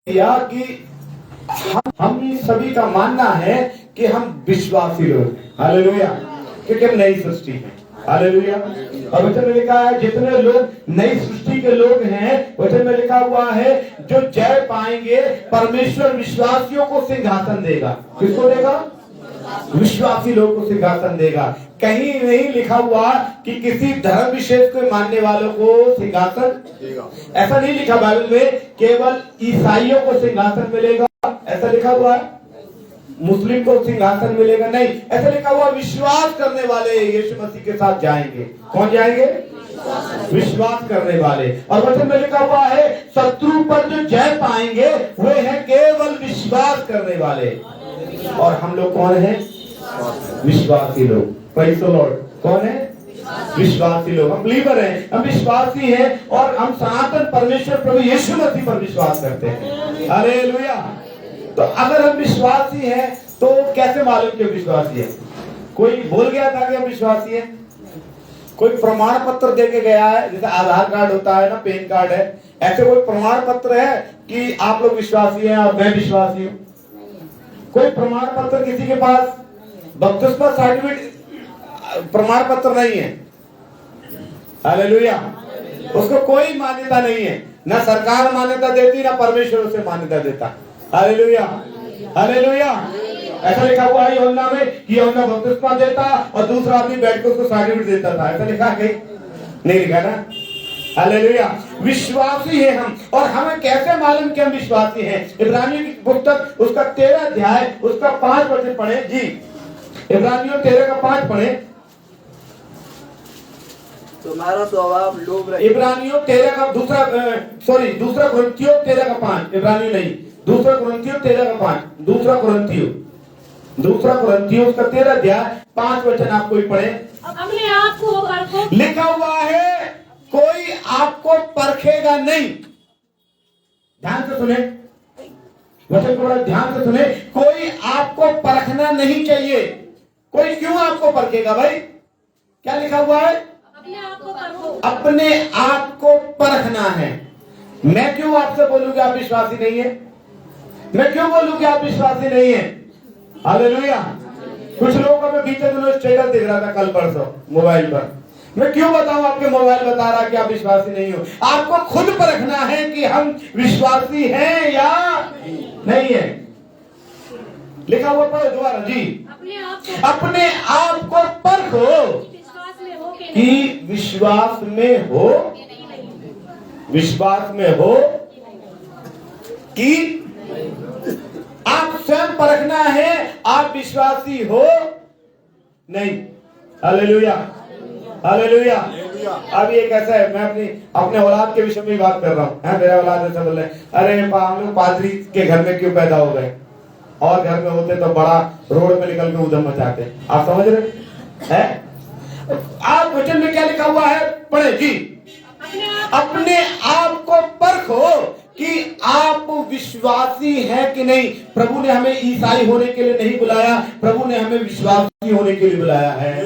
या कि हम सभी का मानना है कि हम विश्वासी लोग हैं। हालेलुया। क्योंकि हम नई सृष्टि हैं। हालेलुया। और वचन में लिखा है जितने लोग नई सृष्टि के लोग हैं, वचन में लिखा हुआ है जो जय पाएंगे परमेश्वर विश्वासियों को सिंहासन देगा। किसको देगा? विश्वासी लोगों को सिंहासन देगा। कहीं नहीं लिखा हुआ कि किसी धर्म विशेष को मानने वालों को सिंहासन देगा। ऐसा नहीं लिखा बाइबल में केवल ईसाइयों को सिंहासन मिलेगा, ऐसा लिखा हुआ है। मुस्लिम को सिंहासन मिलेगा, नहीं, ऐसा लिखा हुआ विश्वास करने वाले यीशु मसीह के साथ जाएंगे। कौन जाएंगे? विश्वास करने वाले। और वचन में लिखा हुआ है शत्रु पर जो जय पाएंगे वे हैं केवल विश्वास करने वाले। और हम लोग कौन हैं? विश्वासी लोग। Praise the Lord. कौन है? विश्वासी लोग। हम बिलीवर हैं, हम विश्वासी हैं और हम सनातन परमेश्वर प्रभु यीशु मसीह पर विश्वास करते हैं। हालेलुया। तो अगर हम विश्वासी हैं तो कैसे मालूम कि विश्वासी है? कोई बोल गया था कि हम विश्वासी हैं? कोई प्रमाण पत्र देके गया है? जैसे आधार कार्ड होता है ना, पैन कार्ड है, ऐसे कोई प्रमाण पत्र है कि आप लोग विश्वासी हैं और मैं विश्वासी हूं? कोई प्रमाण पत्र किसी के पास बपतिस्मा सर्टिफिकेट प्रमाण पत्र नहीं है। हालेलुया। उसको कोई मान्यता नहीं है, ना सरकार मान्यता देती ना परमेश्वर उसे मान्यता देता। हालेलुया। हालेलुया। ऐसा लिखा हुआ है यूहन्ना में कि यूहन्ना बपतिस्मा देता और दूसरा आदमी बैठ कर उसको सर्टिफिकेट देता था। ऐसा लिखा है? नहीं लिखा ना। हालेलुया। विश्वासी है हम। और हमें कैसे मालूम कि हम विश्वासी हैं? इब्रानियों की पुस्तक उसका 13 अध्याय उसका 5 वचन पढ़े जी। इब्रानियों 13 का 5 पढ़े। तुम्हारा स्वभाव लोभ रहित। इब्रानियों 13 का दूसरा कुरिन्थियों 13 का 5। इब्रानियों नहीं, दूसरा कुरिन्थियों 13 का 5। दूसरा कुरिन्थियों उसका 13 अध्याय 5 वचन आप कोई पढ़े। अपने आप को लिखा हुआ है कोई आपको परखेगा नहीं। ध्यान से सुने, वचन को बड़ा ध्यान से सुने। कोई आपको परखना नहीं चाहिए। कोई क्यों आपको परखेगा भाई? क्या लिखा हुआ है? अपने आप को परखना है। मैं क्यों आपसे बोलूं कि आप विश्वासी नहीं है? मैं क्यों बोलूं कि आप विश्वासी नहीं है? हालेलुया। कुछ लोगों का मैं बीते दिनों स्टेटस देख रहा था कल परसों मोबाइल पर। मैं क्यों बताऊं? आपके मोबाइल बता रहा कि आप विश्वासी नहीं हो। आपको खुद परखना है कि हम विश्वासी हैं या नहीं है। लिखा हुआ पढ़ो दोबारा जी। अपने आप को परखो कि विश्वास में हो कि आप स्वयं परखना है आप विश्वासी हो नहीं। हालेलुया। हालेलुया। अब ये कैसा है, मैं अपने औलाद के विषय में बात कर रहा हूँ। मेरा औलाद ऐसा बोल रहे हैं, अरे हम लोग पादरी के घर में क्यों पैदा हो गए, और घर में होते तो बड़ा रोड में निकल के उधम मचाते। आप समझ रहे हैं? आप वचन में क्या लिखा हुआ है पढ़े जी। अपने आप को परखो कि आप विश्वासी हैं कि नहीं। प्रभु ने हमें ईसाई होने के लिए नहीं बुलाया, प्रभु ने हमें विश्वासी होने के लिए बुलाया है।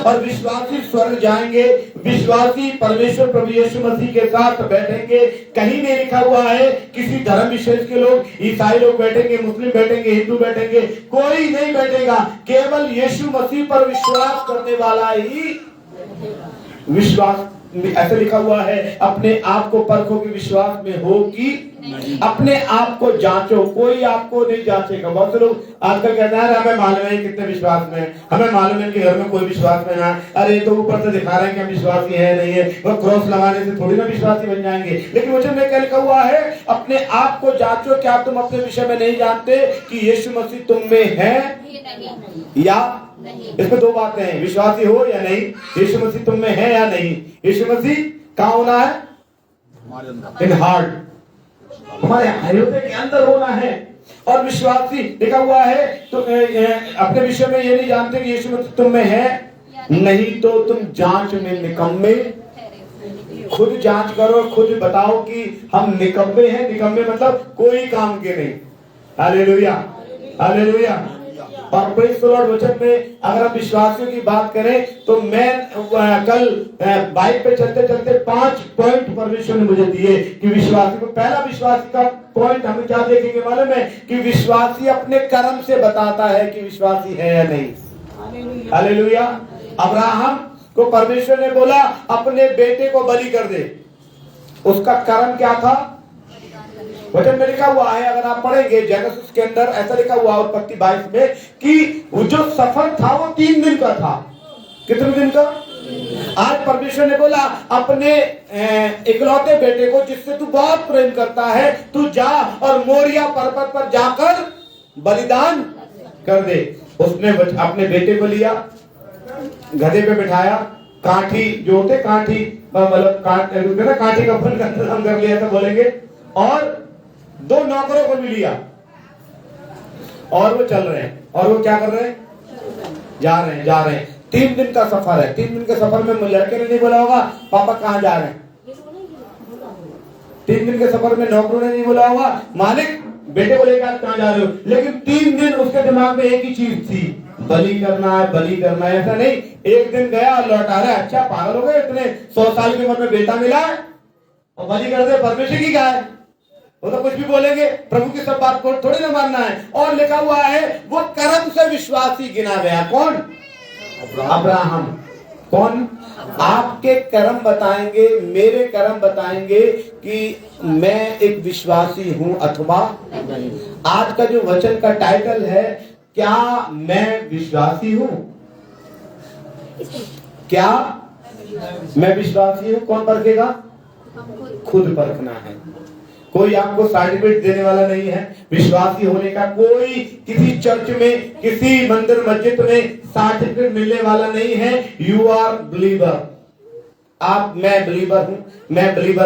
और विश्वासी स्वर्ग जाएंगे, विश्वासी परमेश्वर प्रभु यीशु मसीह के साथ बैठेंगे। कहीं नहीं लिखा हुआ है किसी धर्म विशेष के लोग, ईसाई लोग बैठेंगे, मुस्लिम बैठेंगे, हिंदू बैठेंगे, कोई नहीं बैठेगा। केवल यीशु मसीह पर विश्वास करने वाला ही विश्वास। ऐसे लिखा हुआ है अपने आप को परखो कि विश्वास में हो कि अपने आप को जांचो। कोई आपको नहीं जांचेगा। बहुत से लोग आजकल कहते हैं हमें मालूम है कितने विश्वास में, हमें मालूम है कि घर में कोई विश्वास में ना। अरे तो ऊपर से दिखा रहे हैं कि हम विश्वासी है नहीं है, वो क्रॉस लगाने से थोड़ी ना विश्वासी बन जाएंगे। लेकिन वचन में क्या लिखा हुआ है? अपने आप को जांचो। क्या तुम अपने विषय में नहीं जानते कि यीशु मसीह तुम में है या इसमें दो बातें हैं, विश्वासी हो या नहीं। यीशु मसीह तुम में है या नहीं। यीशु मसीह कहाँ होना है? इन हार्ट, हमारे हृदय के अंदर होना है। और विश्वासी लिखा हुआ है तो अपने विषय में ये नहीं जानते कि यीशु मसीह तुम में है, नहीं तो तुम जांच में निकम्मे। खुद जांच करो, खुद बताओ कि हम निकम्मे हैं। निकम्मे मतलब कोई काम के नहीं। हालेलुया। हालेलुया। और प्रेज़ द लॉर्ड वचन में अगर हम विश्वासियों की बात करें तो मैं कल बाइक पे चलते चलते 5 पॉइंट परमेश्वर ने मुझे दिए कि विश्वासी को, पहला विश्वासी का पॉइंट हमें क्या देखेंगे मालूम है कि विश्वासी अपने कर्म से बताता है कि विश्वासी है या नहीं। हालेलुया। अब्राहम को परमेश्वर ने बोला अपने बेटे को बलि कर दे, उसका कर्म क्या था? वचन में लिखा हुआ है, अगर आप पढ़ेंगे जेनेसिस के अंदर ऐसा लिखा हुआ उत्पत्ति 22 में कि वो जो सफर था वो 3 दिन का था। कितने दिन का? आज परमेश्वर ने बोला अपने इकलौते बेटे को जिससे तू बहुत प्रेम करता है, तू जा और मोरिया पर्वत पर जाकर बलिदान कर दे। उसने अपने बेटे को लिया, गधे पे बिठाया, काठी जो होते काठी मतलब काठी का फल हम कर लिया था बोलेंगे, और 2 नौकरों को भी लिया और वो चल रहे हैं। और वो क्या कर रहे हैं? जा रहे हैं। 3 दिन का सफर है। 3 दिन के सफर में लड़के ने नहीं बोला होगा पापा कहाँ जा रहे हैं। 3 दिन के सफर में नौकरों ने नहीं बोला होगा मालिक बेटे को लेकर कहाँ जा रहे हो। लेकिन 3 दिन उसके दिमाग में एक ही चीज थी, बलि करना है, बलि करना है। ऐसा नहीं एक दिन गया और लौटा रहा है, अच्छा पागल हो गए, इतने 100 साल की उम्र में बेटा मिला है और बलि कर दे, परमेश्वर की गाय। वो तो कुछ भी बोलेंगे, प्रभु की सब बात को थोड़ी ना मानना है। और लिखा हुआ है वो कर्म से विश्वासी गिना गया। कौन? अब्राहम। कौन? आपके कर्म बताएंगे, मेरे कर्म बताएंगे कि मैं एक विश्वासी हूं अथवा आज का जो वचन का टाइटल है, क्या मैं विश्वासी हूं? क्या मैं विश्वासी हूं? कौन परखेगा? खुद परखना है। कोई आपको सर्टिफिकेट देने वाला नहीं है विश्वासी होने का। कोई किसी चर्च में, किसी मंदिर मस्जिद में सर्टिफिकेट मिलने वाला नहीं है। You are believer. मैं बिलीवर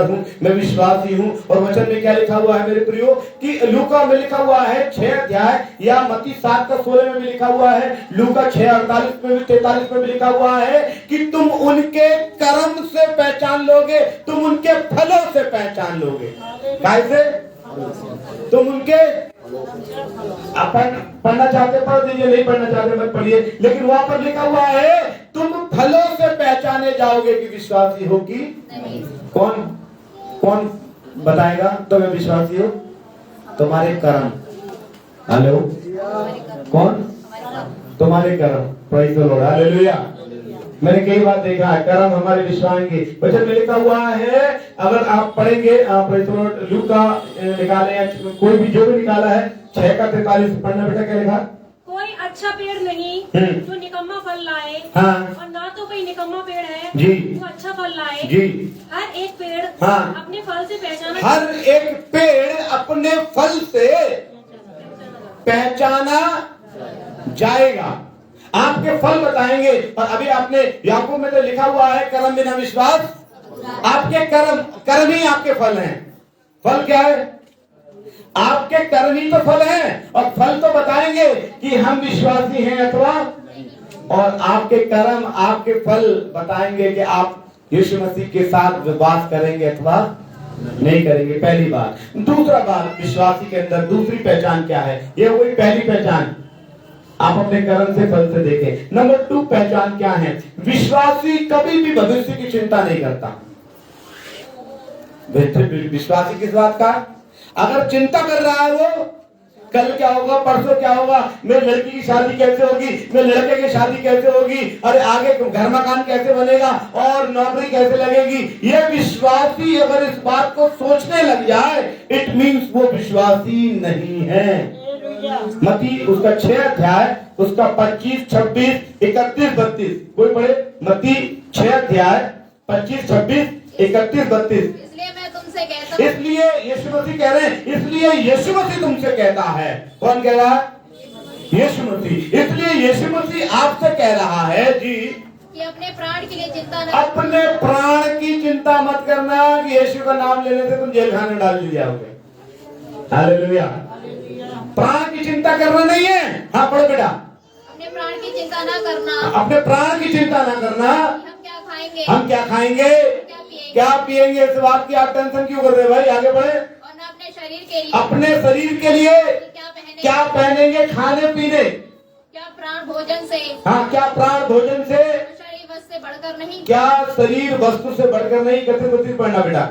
हूं, मैं विश्वासी हूं। और वचन में क्या लिखा हुआ है मेरे प्रियो कि लूका में लिखा हुआ है 6 अध्याय या मत्ती 7:16 में भी लिखा हुआ है, लूका 6:48 में भी 43 में भी लिखा हुआ है कि तुम उनके कर्म से पहचान लोगे, तुम उनके फलों से पहचान लोगे। कैसे? तुम उनके पढ़ना चाहते पढ़ दीजिए, नहीं पढ़ना चाहते मत पढ़िए, लेकिन वहां पर लिखा हुआ है तुम फलों से पहचाने जाओगे कि विश्वासी हो कि नहीं। कौन बताएगा तो मैं विश्वासी हो? तुम्हारे कर्म। हेलो, कौन? तुम्हारे कर्म। Praise the Lord, hallelujah. मैंने कई बार देखा है कर्म हमारे विश्वास के। वचन में लिखा हुआ है, अगर आप पढ़ेंगे लूका निकाले या कोई भी जो भी निकाला है 6:43 पढ़ना बेटा। क्या लिखा? कोई अच्छा पेड़ नहीं जो निकम्मा फल लाए, हाँ। और ना तो कोई निकम्मा पेड़ है जी जो अच्छा फल लाए। जी। हर एक पेड़ हाँ। अपने फल से पहचाना, हर एक पेड़ अपने फल से पहचाना जाएगा। आपके फल बताएंगे। और अभी आपने याकूब में तो लिखा हुआ है कर्म बिना विश्वास। आपके कर्म ही आपके फल हैं। फल क्या है? आपके कर्म ही तो फल हैं, और फल तो बताएंगे कि हम विश्वासी हैं अथवा, और आपके कर्म आपके फल बताएंगे कि आप यीशु मसीह के साथ विश्वास करेंगे अथवा नहीं करेंगे। पहली बात। दूसरा बात, विश्वासी के अंदर दूसरी पहचान क्या है? ये वही पहली पहचान, आप अपने कर्म से फल से देखें। नंबर 2 पहचान क्या है? विश्वासी कभी भी भविष्य की चिंता नहीं करता। विश्वासी किस बात का? अगर चिंता कर रहा है वो कल क्या होगा, परसों क्या होगा, मेरी लड़की की शादी कैसे होगी, मेरे लड़के की शादी कैसे होगी, अरे आगे घर मकान कैसे बनेगा और नौकरी कैसे लगेगी। ये विश्वासी अगर इस बात को सोचने लग जाए, इट मीन्स वो विश्वासी नहीं है। मत्ती उसका 6 अध्याय उसका 25, 26, 31, 32 कोई पढ़े। मत्ती 6 अध्याय 25, 26, 31, 32। इसलिए यीशु मसीह कह रहे हैं, इसलिए यीशु मसीह तुमसे कहता है। कौन कह रहा है? यीशु मसीह। इसलिए यीशु मसीह आपसे कह रहा है जी कि अपने प्राण के लिए चिंता न, अपने प्राण की चिंता मत करना कि यीशु का नाम लेने से तुम जेल खाने डाल दिए जाओगे। हालेलुया। प्राण की चिंता करना नहीं है। हाँ पढ़ो बेटा। अपने प्राण की चिंता न करना, अपने प्राण की चिंता ना करना, हम क्या खाएंगे, क्या पिएंगे, इस बात की आप टेंशन क्यों कर रहे हैं भाई? आगे बढ़े। और न अपने शरीर के लिए, अपने शरीर के लिए क्या पहनेंगे, खाने पीने। भोजन से, हाँ, क्या प्राण भोजन से, शरीर वस्तु से बढ़कर नहीं। क्या शरीर वस्तु से बढ़कर नहीं। 31 पढ़ना बेटा,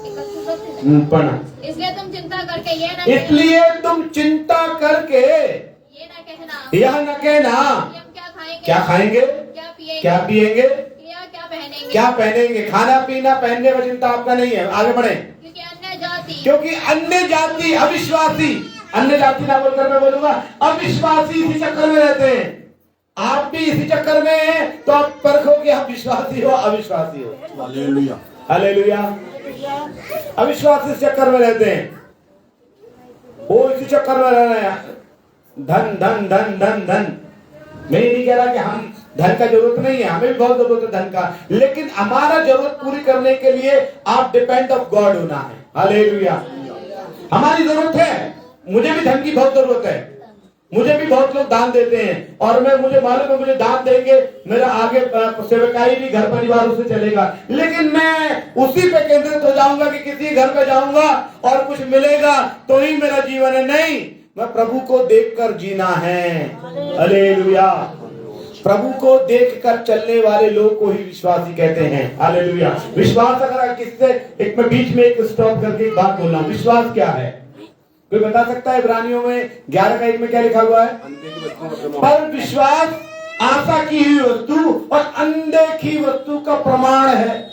31 पढ़ना। इसलिए तुम चिंता करके ये न इसलिए तुम चिंता करके ये न कहना यह न कहना कि हम क्या खाएंगे, क्या खाएंगे, क्या पिएंगे, क्या पिएंगे, या क्या पहनेंगे। क्या पहनेंगे। खाना पीना पहनने का चिंता आपका नहीं है। आगे बढ़े। क्योंकि अन्य जाति अविश्वासी, अन्य जाति ना बोलकर मैं बोलूंगा अविश्वासी इसी चक्कर में रहते हैं। आप भी इसी चक्कर में हैं, तो आप परखो कि आप विश्वासी हो अविश्वासी हो। Hallelujah, hallelujah. अविश्वासी इस चक्कर में रहते हैं, वो इसी चक्कर में रह रहे हैं। धन धन धन धन धन। मैं ये नहीं कह रहा कि हम धन का जरूरत नहीं है, हमें भी बहुत जरूरत है धन का, लेकिन हमारा जरूरत पूरी करने के लिए आप डिपेंड ऑफ गॉड होना है। हालेलुया। हमारी जरूरत है, मुझे भी धन की बहुत जरूरत है, मुझे भी बहुत लोग दान देते हैं, और मुझे मालूम है मुझे दान देंगे मेरा आगे सेवकाई भी घर परिवार से चलेगा, लेकिन मैं उसी पे केंद्रित हो जाऊंगा कि किसी घर पे जाऊंगा और कुछ मिलेगा तो ही मेरा जीवन है। नहीं, मैं प्रभु को देखकर जीना है। हालेलुया। प्रभु को देखकर चलने वाले लोग को ही विश्वासी कहते हैं। हालेलुया। विश्वास, अगर किससे एक मैं बीच में एक स्टॉप करके एक बात बोल रहा हूं, विश्वास क्या है? कोई बता सकता है? इब्रानियों में 11:1 में क्या लिखा हुआ है? पर विश्वास आशा की हुई वस्तु और अनदेखी वस्तु का प्रमाण है।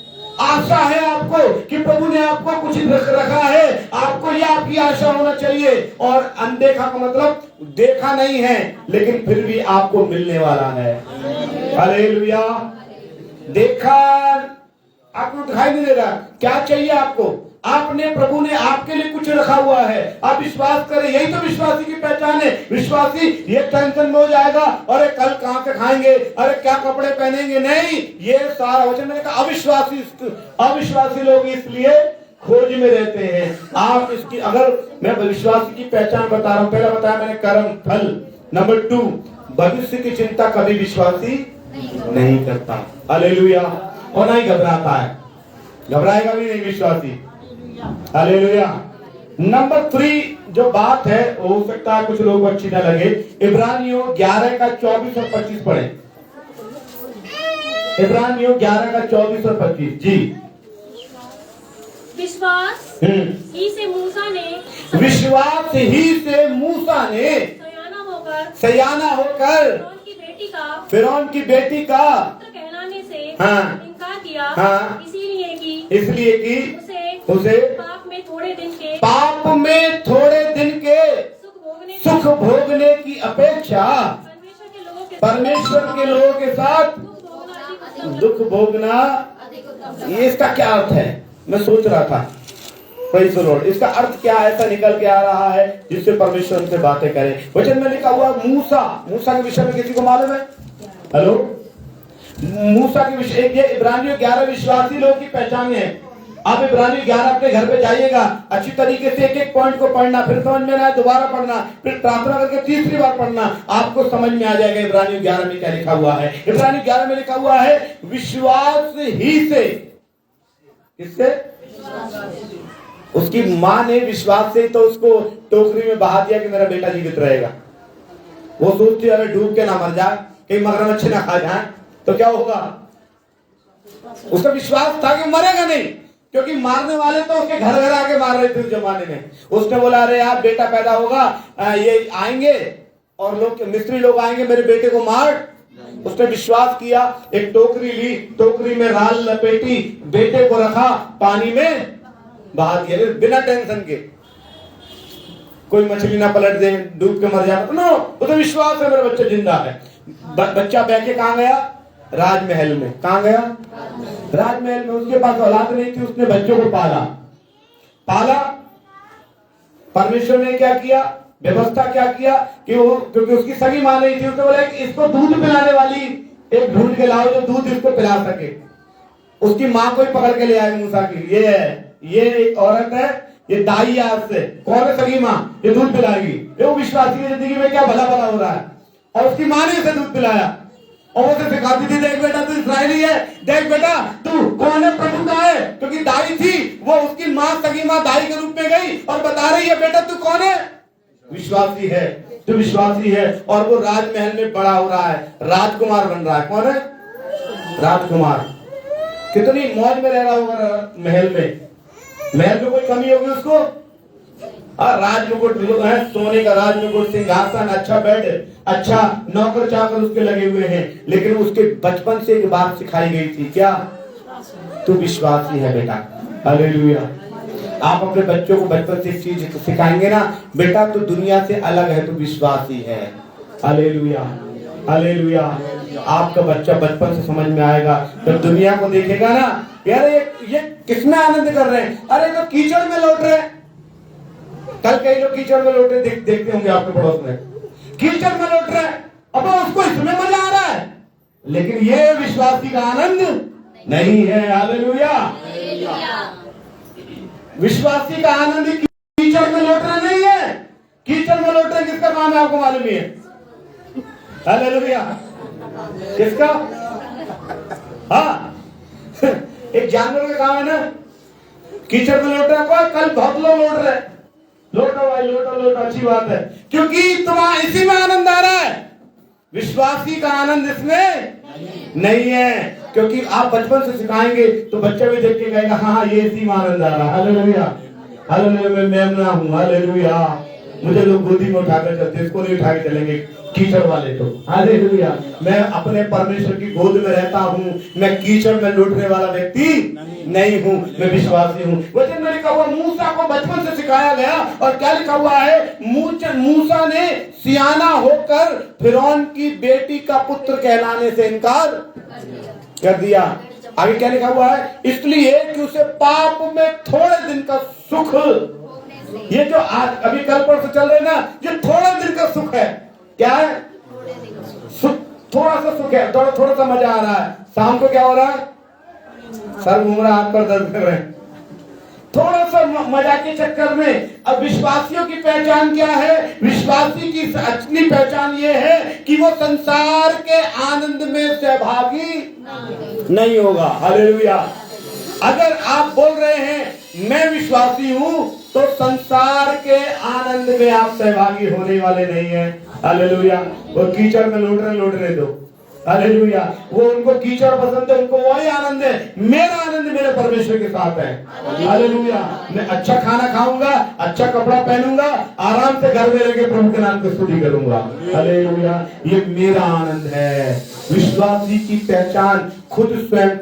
आशा है आपको कि प्रभु ने आपको कुछ रखा है, आपको यह आपकी आशा होना चाहिए, और अनदेखा का मतलब देखा नहीं है लेकिन फिर भी आपको मिलने वाला है। हालेलुया। देखा आपको दिखाई नहीं दे रहा, क्या चाहिए आपको? आपने, प्रभु ने आपके लिए कुछ रखा हुआ है, आप विश्वास करें। यही तो विश्वासी की पहचान है। विश्वासी ये टेंशन में हो जाएगा, अरे कल कहां से खाएंगे, अरे क्या कपड़े पहनेंगे, नहीं, ये सारा वचन मैंने कहा अविश्वासी लोग इसलिए खोज में रहते हैं। आप इसकी, अगर मैं विश्वासी की पहचान बता रहा हूं, पहला बताया मैंने कर्म फल, नंबर 2 भविष्य की चिंता कभी विश्वासी नहीं करता। हालेलुया। और नहीं घबराता है, घबराएगा भी नहीं विश्वासी। हालेलुया। नंबर 3 जो बात है, हो सकता है कुछ लोगों को अच्छी ना लगे, इब्रानियों 11 का 24 और 25 पढ़े। इब्रानियों 11 का 24 और 25 जी। विश्वास ही से मूसा ने सयाना होकर फिरौन की बेटी का कहलाने से इनकार किया। इसलिए कि उसे पाप में थोड़े दिन के सुख भोगने की अपेक्षा परमेश्वर के लोगों के साथ दुख भोगना, ये इसका क्या अर्थ है? मैं सोच रहा था, प्रेज़ द लॉर्ड, इसका अर्थ क्या है? ऐसा निकल के आ रहा है जिससे परमेश्वर से बातें करें। वचन में लिखा हुआ मूसा के विषय में किसी को मालूम है? हेलो, मूसा के विषय, ये इब्रानियों 11 विश्वासी लोग की पहचान है। आप इब्रानियों 11 अपने घर पे जाइएगा, अच्छी तरीके से एक एक पॉइंट को पढ़ना, फिर समझ में ना आए दोबारा पढ़ना, फिर प्रार्थना करके तीसरी बार पढ़ना, आपको समझ में आ जाएगा इब्रानियों 11 में क्या लिखा हुआ है। इब्रानियों 11 में लिखा हुआ है विश्वास ही से, किससे? उसकी मां ने विश्वास से तो उसको टोकरी में बहा दिया कि मेरा बेटा जीवित रहेगा। वो सोचती अरे डूब के ना मर जाए, कहीं मगरमच्छ ना खा जाए तो क्या होगा। उसका विश्वास था कि मरेगा नहीं, क्योंकि मारने वाले तो उसके घर घर आके मार रहे थे उस जमाने में। उसने बोला अरे यार बेटा पैदा होगा, ये आएंगे और लोग, मिस्त्री लोग आएंगे, मेरे बेटे को मार। उसने विश्वास किया, एक टोकरी ली, टोकरी में राल लपेटी, बेटे को रखा, पानी में बहा दिया बिना टेंशन के। कोई मछली ना पलट दे, डूब के मर जाए, नो, वो तो विश्वास है मेरा बच्चा जिंदा है। बच्चा बह के कहां गया? राजमहल में। कहां गया? राजमहल में। उसके पास औलाद नहीं थी, उसने बच्चों को पाला। परमेश्वर ने क्या किया? व्यवस्था क्या किया कि वो, क्योंकि उसकी सगी मां नहीं थी, उसने बोला इसको दूध पिलाने वाली एक ढूंढ के लाओ जो दूध इसको पिला सके। उसकी मां को ही पकड़ के ले आए मूसा की। ये एक औरत है, ये दाई है आपसे, कौन है? सगी मां, ये दूध पिलाएगी। ये वो विश्वासी की जिंदगी में क्या भला भला हो रहा है। और उसकी मां ने इसे दूध पिलाया और उसे सिखाती थी, देख बेटा तू इस्राएली है, देख बेटा तू कौन है, प्रभु का है। क्योंकि दाई थी वो, उसकी मां, सगी मां दाई के रूप में गई और बता रही है बेटा तू कौन है, विश्वासी है। तू विश्वासी है, और वो राजमहल में बड़ा हो रहा है, राजकुमार बन रहा है। कौन है? राजकुमार। कितनी मौज में रह रहा होगा महल में। महल में कोई कमी होगी उसको? राज मुकुट है, सोने का राज मुकुट, सिंहासन, अच्छा बेड, अच्छा नौकर चाकर उसके लगे हुए हैं। लेकिन उसके बचपन से एक बात सिखाई गई थी, क्या? तू विश्वासी है बेटा। हालेलुया। आप अपने बच्चों को बचपन से एक चीज सिखाएंगे ना, बेटा तू दुनिया से अलग है, तू विश्वासी है। Hallelujah, hallelujah. आपका बच्चा बचपन से समझ में आएगा, जब दुनिया को देखेगा ना, यार ये किसमें आनंद कर रहे हैं? अरे तो कीचड़ में लौट रहे हैं। कल कई लोग कीचड़ में लौट रहे देखते होंगे आपके पड़ोस में, कीचड़ में लौट रहे हैं। अब उसको इसमें मजा आ रहा है, लेकिन ये विश्वासी का आनंद नहीं है। हालेलुया। विश्वासी का आनंद कीचड़ में लौटना नहीं है। कीचड़ में लौटना किसका काम है आपको मालूम ही है? हालेलुया। किसका? हाँ, एक जानवर का काम है ना कीचड़ में लौट रहा है। कल बहुत लोग लौट रहे, लौटो भाई, लौटो, अच्छी बात है, क्योंकि तुम्हारा इसी में आनंद आ रहा है। विश्वासी का आनंद इसमें नहीं है, क्योंकि आप बचपन से सिखाएंगे तो बच्चा भी देख के कहेगा हाँ ये इसी में आनंद आ रहा है। Hallelujah, hallelujah. मैं मेमना हूँ, हालेलुया। मुझे लोग गोदी में उठाकर चलते, इसको नहीं उठा के चलेंगे कीचड़ वाले तो। हालेलुया। मैं अपने परमेश्वर की गोद में रहता हूँ, मैं कीचड़ में लौटने वाला व्यक्ति नहीं हूँ, मैं विश्वासी हूँ। वचन में लिखा हुआ मूसा को बचपन से सिखाया गया, और क्या लिखा हुआ है? मूसा ने सियाना होकर फिरौन की बेटी का पुत्र कहलाने से इनकार कर दिया। आगे क्या लिखा हुआ है? इसलिए कि उसे पाप में थोड़े दिन का सुख, ये जो आज अभी कल पर से चल रहे ना, ये थोड़े दिन का सुख है। क्या है? सुख, थोड़ा सा सुख है, थोड़ा सा मजा आ रहा है। शाम को क्या हो रहा है? सर घूम रहा, हाथ पर दर्द कर रहे हैं, थोड़ा सा मजा के चक्कर में। अब विश्वासियों की पहचान क्या है? विश्वासी की असली पहचान ये है कि वो संसार के आनंद में सहभागी नहीं होगा। हालेलुया। अगर आप बोल रहे हैं मैं विश्वासी हूं, तो संसार के आनंद में आप सहभागी होने वाले नहीं हैं। हालेलुया। वो कीचड़ में लौटने दो। हालेलुया। वो उनको कीचड़ पसंद है, उनको वही आनंद है। मेरा आनंद मेरे परमेश्वर के साथ है। हालेलुया। मैं अच्छा खाना खाऊंगा, अच्छा कपड़ा पहनूंगा, आराम से घर में रहकर प्रभु के नाम की स्तुति करूंगा। हालेलुया। ये मेरा आनंद है। विश्वासी की पहचान खुद स्वयं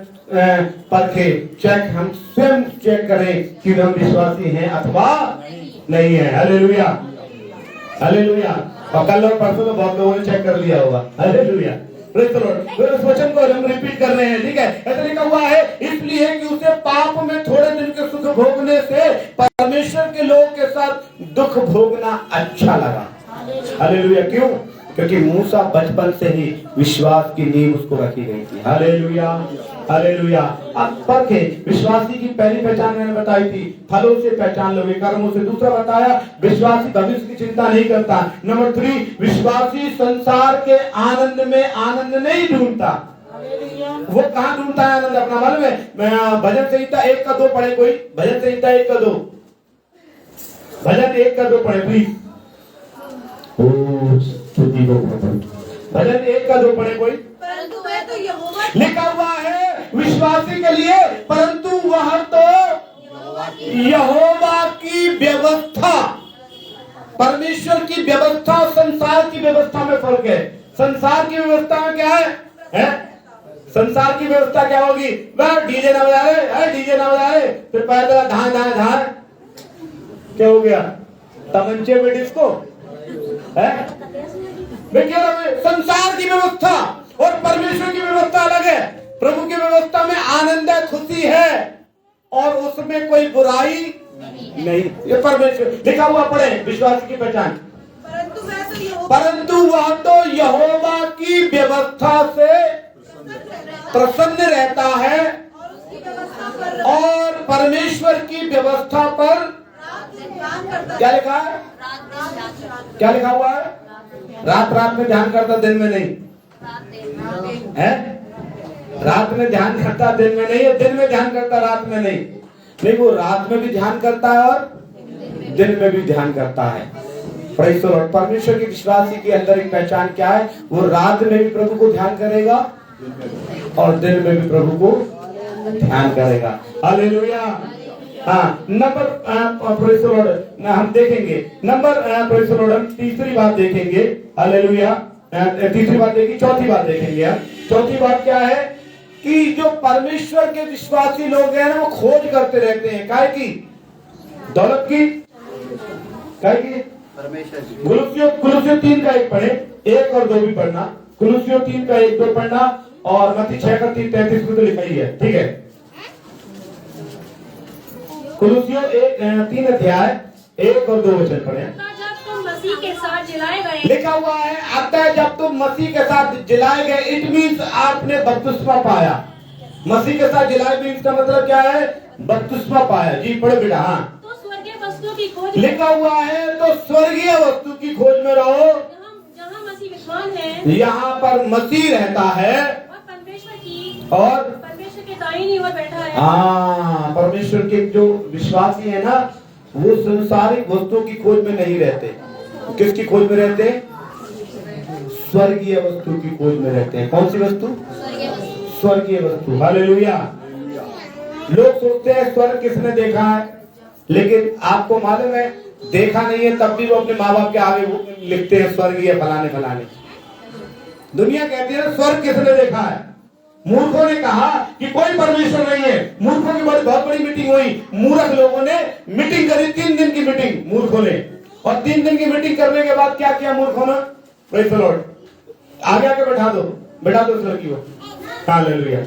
परखे, चेक, हम स्वयं चेक करें कि हम विश्वासी हैं अथवा नहीं है। Hallelujah, hallelujah. और कल और परसों तो बहुत लोगों ने चेक कर लिया होगा। हालेलुया। Praise the Lord. फिर उस वचन को हम रिपीट कर रहे हैं, ठीक है? ऐसा लिखा हुआ है, इसलिए कि उसे पाप में थोड़े दिन के सुख भोगने से परमेश्वर के लोग के साथ दुख भोगना अच्छा लगा। हालेलुया। क्यों? क्योंकि मूसा बचपन से ही विश्वास की नींव उसको रखी गई थी। Hallelujah, hallelujah. अब परखे, विश्वासी की पहली पहचान मैंने बताई थी, फलों से पहचान लोगे, कर्मों से। दूसरा बताया, विश्वासी भविष्य की चिंता नहीं करता। नंबर 3, विश्वासी संसार के आनंद में आनंद नहीं ढूंढता। वो कहाँ ढूंढता है आनंद अपना? मालूम है? भजन संहिता 1 का 2 पढ़े कोई? भजन संहिता 1 का 2, भजन 1 का 2 पढ़े प्लीज। भजन 1 का 2 पढ़े कोई? परंतु वह तो यहोवा लिखा हुआ है विश्वासी के लिए, परंतु वह तो यहोवा की व्यवस्था, परमेश्वर की व्यवस्था और संसार की व्यवस्था में फर्क है। संसार की व्यवस्था में क्या है? संसार की व्यवस्था क्या होगी? वह डीजे ना बजा रहे, डीजे ना बजा रहे, फिर पैर लगा धान धान धान, क्या हो गया? तमंचे में डिस्को है। मैं कह रहा हूं संसार की व्यवस्था और परमेश्वर की व्यवस्था अलग है। प्रभु की व्यवस्था में आनंद है, खुशी है, और उसमें कोई बुराई नहीं। ये परमेश्वर लिखा हुआ पढ़े, विश्वास की पहचान। परंतु वह तो यहोवा की व्यवस्था से प्रसन्न रहता है और परमेश्वर की व्यवस्था पर क्या लिखा है? क्या लिखा हुआ है? रात रात में ध्यान करता, दिन में नहीं है। रात में ध्यान करता, दिन में नहीं है। दिन में ध्यान करता, रात में नहीं। नहीं, वो रात में भी ध्यान करता है और दिन में भी ध्यान करता है। Praise the Lord. परमेश्वर के विश्वासी के अंदर एक पहचान क्या है? वो रात में भी प्रभु को ध्यान करेगा और दिन में भी प्रभु को ध्यान करेगा। हालेलुया। हाँ, नंबर प्रेज़ द लॉर्ड हम देखेंगे। नंबर प्रेज़ द लॉर्ड हम तीसरी बात देखेंगे। हालेलुया। तीसरी बात देखी, चौथी बात देखेंगे हम। चौथी बात क्या है कि जो परमेश्वर के विश्वासी लोग हैं ना, वो खोज करते रहते हैं। काय की? दौलत की? काय की? परमेश्वर जी। कुलुस्सियों 3 का 1 पढ़े, 1 और 2 भी पढ़ना। कुलुस्सियों 3 का 1-2 पढ़ना और मत्ती 6 का 33 को तो लिखा ही है, ठीक है। कुलुस्सियों 3 अध्याय 1 और 2 वचन पढ़े। जब तुम मसीह के साथ जलाए गए, लिखा हुआ है अतः जब तुम मसीह के साथ जलाए गए, इट मीन्स आपने बपतिस्मा पाया। मसीह के साथ जलाए गए इसका मतलब क्या है? बपतिस्मा पाया। जी पढ़ो बेटा। हाँ, तो स्वर्गीय वस्तुओं की खोज, लिखा हुआ है तो स्वर्गीय वस्तु की खोज में रहो। जहाँ मसीह विद्वान है, यहाँ पर मसीह रहता है और परमेश्वर के दाहिनी ओर बैठा है। हाँ, परमेश्वर के जो विश्वासी है ना, वो संसारिक वस्तुओं की खोज में नहीं रहते। किसकी खोज में रहते हैं? स्वर्गीय वस्तु की खोज में रहते हैं। कौन सी वस्तु? स्वर्गीय वस्तु। हालेलुया। लोग सोचते हैं स्वर्ग किसने देखा है, लेकिन आपको मालूम है देखा नहीं है, तब भी वो अपने माँ बाप के आगे लिखते हैं स्वर्गीय फलाने फलाने। दुनिया कहती है स्वर्ग किसने देखा है? मूर्खों ने कहा कि कोई परमेश्वर नहीं है। मूर्खों की बहुत बड़ी मीटिंग हुई। मूर्ख लोगों ने मीटिंग करी, 3 दिन की मीटिंग मूर्खों ने। और 3 दिन की मीटिंग करने के बाद क्या किया मूर्खों ने? Praise the Lord. आगे आके बैठा दो उस लड़की को। हालेलुया।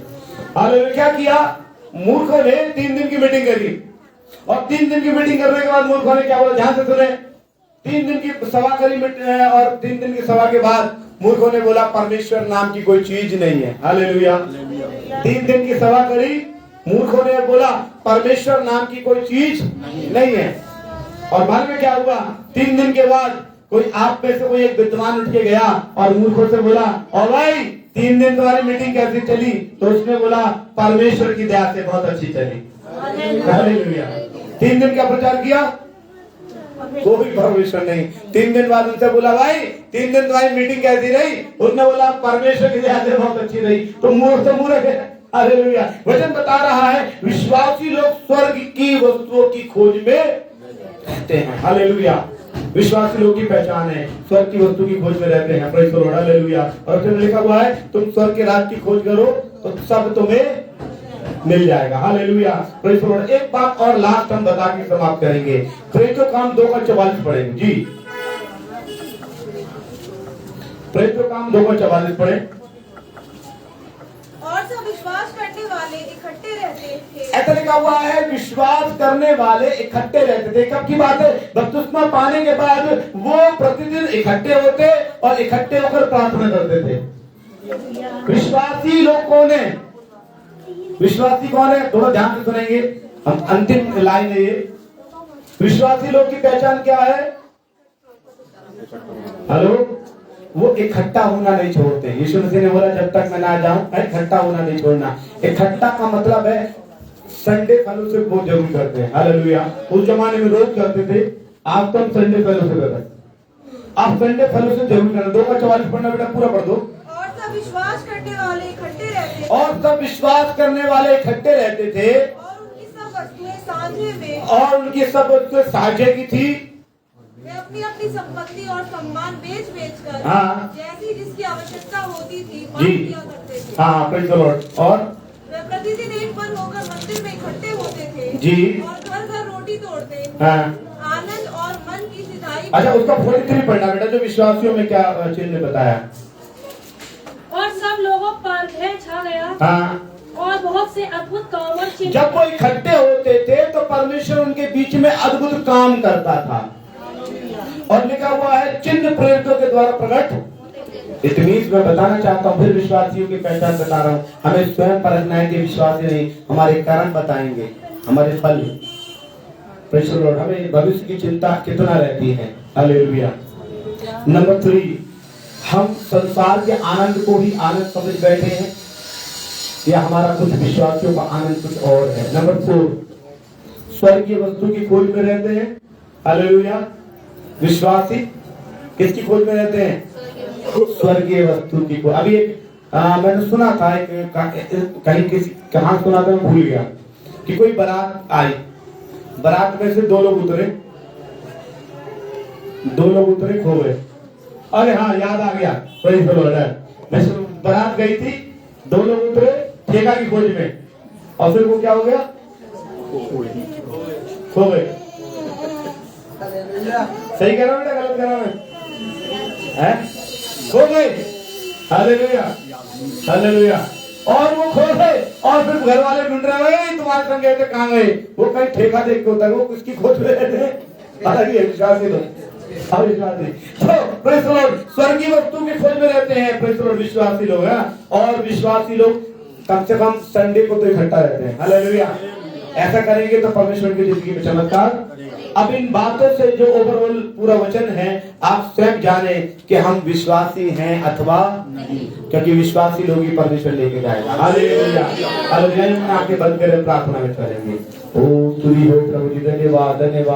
हालेलुया। क्या किया मूर्खों ने? 3 दिन की मीटिंग करी और 3 दिन की मीटिंग करने के बाद मूर्खों ने क्या बोला? ध्यान से सुने। 3 दिन की सभा करी और 3 दिन की सभा के बाद मूर्खों ने बोला परमेश्वर नाम की कोई चीज नहीं है। हालेलुया। 3 दिन की सभा करी, मूर्खों ने बोला परमेश्वर नाम की कोई चीज नहीं है। और बाद में क्या हुआ? 3 दिन के बाद कोई आप में से कोई एक विद्वान उठ के गया और मूर्खों से बोला, और भाई 3 दिन तुम्हारी मीटिंग कैसी चली? तो उसने बोला परमेश्वर की दया से बहुत अच्छी चली। हालेलुया। 3 दिन का प्रचार किया, कोई परमेश्वर नहीं। 3 दिन बाद उनसे बोला भाई 3 दिन तुम्हारी मीटिंग कैसी रही? उसने बोला परमेश्वर की दया से बहुत अच्छी रही। तो मूर्ख है। हालेलुया। वचन बता रहा है विश्वासी लोग स्वर्ग की वस्तुओं की खोज में रहते हैं। हालेलुया। विश्वासी लोग की पहचान है स्वर्ग की वस्तु की खोज में रहते हैं। Praise the Lord. हालेलुया। और उसमें लिखा हुआ है तुम स्वर्ग के राज की खोज करो तो सब तुम्हें मिल जाएगा। हालेलुया। Praise the Lord. एक बात और लास्ट हम बता के समाप्त करेंगे। प्रेरितों काम 2:44 पढ़ेंगे। जी प्रेरितों काम 2:44 पढ़े। और सब विश्वास करने वाले इकट्ठे रहते थे। ऐसा लिखा हुआ है विश्वास करने वाले इकट्ठे रहते थे। कब की बात है? बपतिस्मा पाने के बाद वो प्रतिदिन इकट्ठे होते और इकट्ठे होकर प्रार्थना करते थे। विश्वासी लोग कौन है? विश्वासी कौन है? थोड़ा ध्यान से सुनेंगे, हम अंतिम लाइन है ये। विश्वासी लोग की पहचान क्या है? हेलो, वो इकट्ठा होना नहीं छोड़ते। यीशु मसीह ने बोला जब तक मैं ना जाऊं इकट्ठा होना नहीं छोड़ना। इकट्ठा का मतलब है संडे फेलोशिप वो जरूर करते हैं। हालेलुया। उस जमाने में रोज करते थे, आज तो हम संडे फेलोशिप करते हैं। आप संडे फेलोशिप जरूर करना। 2:44 पढ़ना बेटा, पूरा पढ़ दो। और सब विश्वास करने वाले इकट्ठे रहते और सब विश्वास करने वाले इकट्ठे रहते थे और उनकी सब वस्तुएं साझे में और उनकी सब वस्तुएं साझे की थी। वे अपनी अपनी संपत्ति और सम्मान बेच बेच कर हाँ। जैसी जिसकी आवश्यकता होती थी जी। बांट दिया करते थे। हाँ, प्रेज़ द लॉर्ड। और वे प्रतिदिन एक मन होकर मंदिर में इकट्ठे होते थे जी। और घर घर रोटी तोड़ते, हाँ। आनंद और मन की सिधाई। अच्छा, उसका 43 पढ़ना बेटा, जो विश्वासियों में क्या चिन्ह बताया। और सब लोगों पर भय छा गया हाँ। और बहुत से अद्भुत काम और चिन्ह। जब वो इकट्ठे होते थे तो परमेश्वर उनके बीच में अद्भुत काम करता था। और लिखा हुआ है चिन्ह प्रेरितों के द्वारा प्रकट। इतनी मैं बताना चाहता हूँ, फिर विश्वासियों की पहचान बता रहा हूँ। हमें स्वयं परखना है कि विश्वासी नहीं, हमारे कर्म बताएंगे, हमारे फल। Praise the Lord. हमें भविष्य की चिंता कितना रहती है। हालेलुया। नंबर 3, हम संसार के आनंद को ही आनंद समझ बैठे हैं या हमारा कुछ विश्वासियों का आनंद कुछ और है। नंबर 4, स्वर्गीय वस्तु की खोज में रहते हैं। हालेलुया। विश्वासी किसकी खोज में रहते हैं? स्वर्गीय वस्तु की खोज। अभी एक मैंने सुना था, एक कहीं किसी कहाँ सुना था, मैं भूल गया, कि कोई बारात आई, बारात में से दो लोग उतरे खो गए। अरे हाँ, याद आ गया, बारात गई थी, दो लोग उतरे ठेका की खोज में, और फिर वो क्या हो गया? खो गए। सही कह रहा हूँ बेटा, गलत कह रहा हूँ मैं? खो गए। Hallelujah, hallelujah. और वो खो गए, और फिर घर वाले ढूंढ रहे हैं, तुम्हारे संग गए थे, कहाँ गए? वो कहीं ठेका देख के होता है, वो किसकी खोज में रहते हैं? हालांकि विश्वासी लोग, तो स्वर्गीय वस्तु की खोज में रहते हैं विश्वासी लोग। और विश्वासी लोग कम से कम संडे को तो इकट्ठा रहते हैं। हालेलुया। ऐसा करेंगे तो परमेश्वर की जिंदगी में चमत्कार। अब इन बातों से जो ओवरऑल पूरा वचन है, आप स्वयं जाने कि हम विश्वासी हैं अथवा नहीं, क्योंकि विश्वासी लोग ही परमेश्वर लेके जाएगा। Hallelujah, hallelujah. आंखें बंद करें, प्रार्थना में चलेंगे। ओ तुरी हो प्रभु जी, धन्यवाद, धन्यवाद।